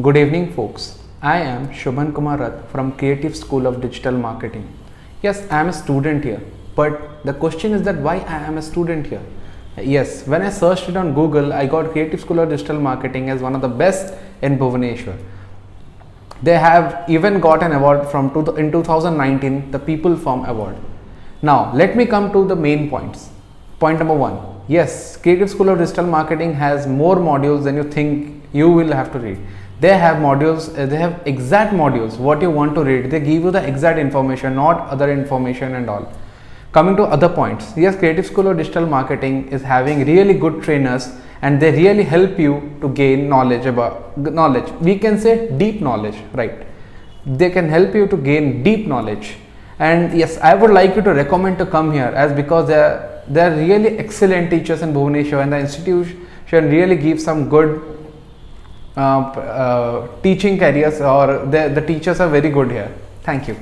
Good evening, folks. I am Shobhan Kumar Rath from Creative School of Digital Marketing. Yes, I am a student here, but the question is that why I am a student here? Yes, when I searched it on Google, I got Creative School of Digital Marketing as one of the best in Bhubaneswar. They have even got an award from in 2019, the People Firm Award. Now, let me come to the main points. Point number one. Yes, Creative School of Digital Marketing has more modules than you think you will have to read. They have modules, they have exact modules, what you want to read. They give you the exact information, not other information and all. Coming to other points. Yes, Creative School of Digital Marketing is having really good trainers and they really help you to gain knowledge about knowledge. We can say deep knowledge, right? They can help you to gain deep knowledge. And yes, I would like you to recommend to come here as because they are really excellent teachers in Bhubaneswar and the institution really gives some good teaching careers, or the teachers are very good here. Thank you.